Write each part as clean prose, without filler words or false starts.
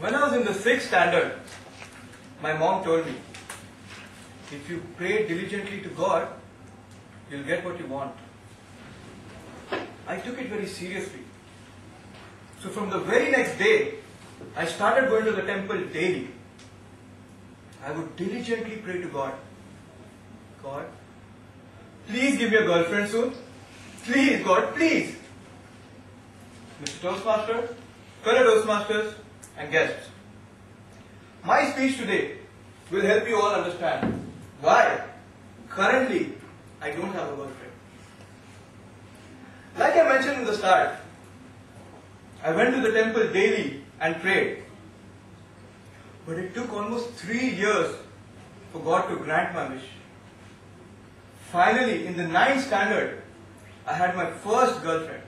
When I was in the 6th standard, my mom told me, if you pray diligently to God, you'll get what you want. I took it very seriously. So from the very next day, I started going to the temple daily. I would diligently pray to God. God, please give me a girlfriend soon. Please, God, please. Mr. Toastmaster, fellow Toastmasters, and guests. My speech today will help you all understand why currently I don't have a girlfriend. Like I mentioned in the start, I went to the temple daily and prayed. But it took almost 3 years for God to grant my wish. Finally, in the 9th standard, I had my first girlfriend.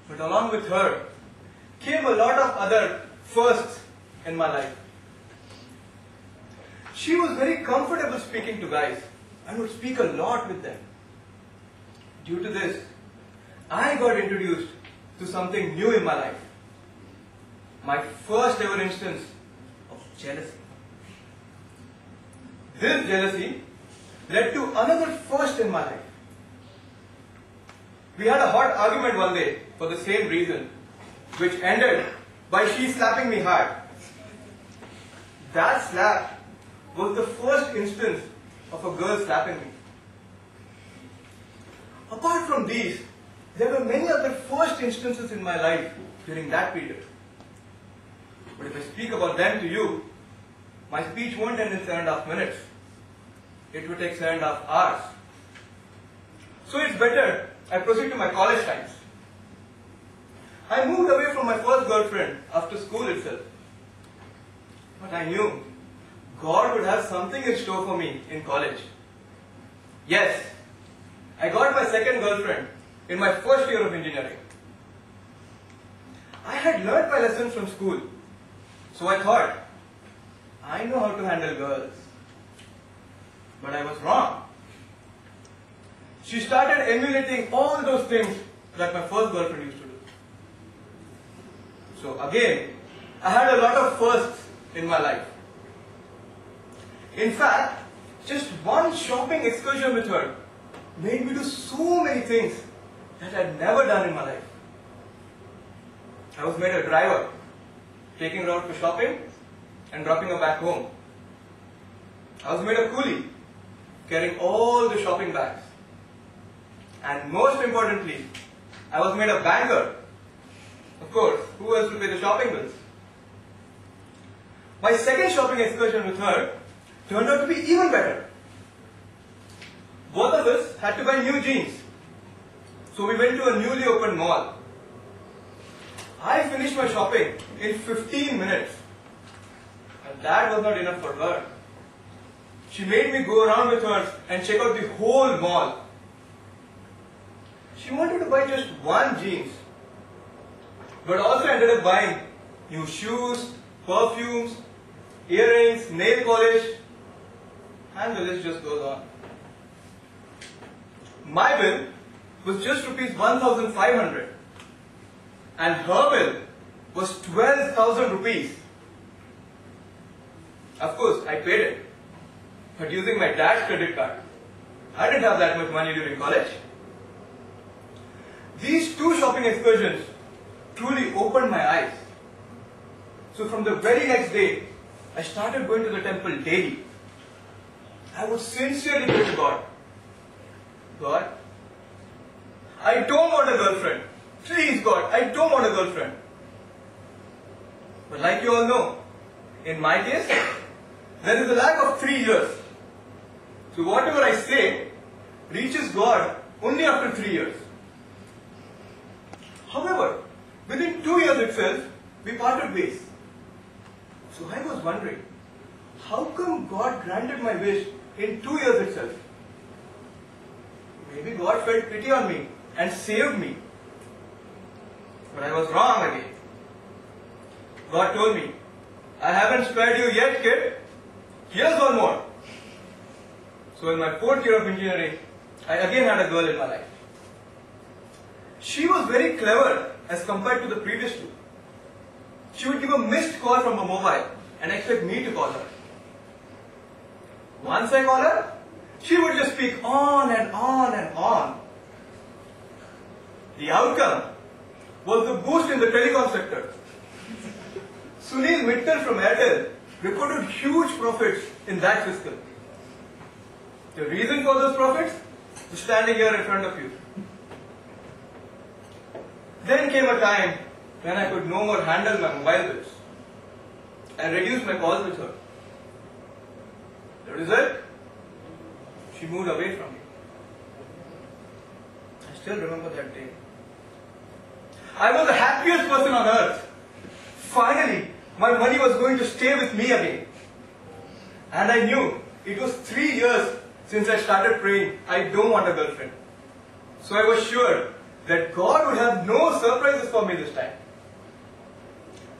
But along with her came a lot of other firsts in my life. She was very comfortable speaking to guys and would speak a lot with them. Due to this, I got introduced to something new in my life. My first ever instance of jealousy. This jealousy led to another first in my life. We had a hot argument one day for the same reason, which ended by she slapping me hard. That slap was the first instance of a girl slapping me. Apart from these, there were many other first instances in my life during that period. But if I speak about them to you, my speech won't end in 7.5 minutes. It would take 7.5 hours. So it's better I proceed to my college times. I moved away from my first girlfriend after school itself. But I knew God would have something in store for me in college. Yes, I got my second girlfriend in my first year of engineering. I had learnt my lessons from school, so I thought, I know how to handle girls. But I was wrong. She started emulating all those things that my first girlfriend used to do. So again, I had a lot of firsts in my life. In fact, just one shopping excursion with her made me do so many things that I had never done in my life. I was made a driver, taking her out for shopping and dropping her back home. I was made a coolie, carrying all the shopping bags. And most importantly, I was made a banker. Of course, who else will pay the shopping bills? My second shopping excursion with her turned out to be even better. Both of us had to buy new jeans. So we went to a newly opened mall. I finished my shopping in 15 minutes. And that was not enough for her. She made me go around with her and check out the whole mall. She wanted to buy just one jeans, but also ended up buying new shoes, perfumes, earrings, nail polish, and the list just goes on. My bill was just rupees 1,500 and her bill was 12,000 rupees. Of course, I paid it, but using my dad's credit card. I didn't have that much money during college. These two shopping excursions truly opened my eyes. So from the very next day, I started going to the temple daily. I would sincerely pray to God. God, I don't want a girlfriend. Please God, I don't want a girlfriend. But like you all know, in my case, there is a lag of 3 years. So whatever I say reaches God only after 3 years. However, within 2 years itself, we parted ways. So I was wondering, how come God granted my wish in 2 years itself? Maybe God felt pity on me and saved me. But I was wrong again. God told me, I haven't spared you yet, kid. Here's one more. So in my 4th year of engineering, I again had a girl in my life. She was very clever as compared to the previous two. she would give a missed call from a mobile and expect me to call her. Once I call her, she would just speak on and on and on. The outcome was the boost in the telecom sector. Sunil Mittal from Airtel reported huge profits in that fiscal. The reason for those profits is standing here in front of you. Then came a time when I could no more handle my mobile bills and reduce my calls with her. The result? She moved away from me. I still remember that day. I was the happiest person on earth. Finally, my money was going to stay with me again. And I knew it was 3 years since I started praying, I don't want a girlfriend. So I was sure that God would have no surprises for me this time.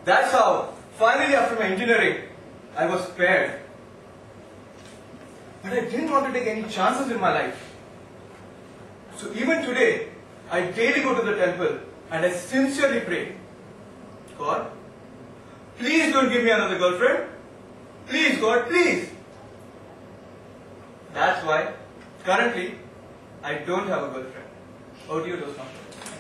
That's how, finally after my engineering, I was spared. But I didn't want to take any chances in my life. So even today, I daily go to the temple and I sincerely pray, God, please don't give me another girlfriend. Please, God, please. That's why, currently, I don't have a girlfriend. Over to you, Toastmasters.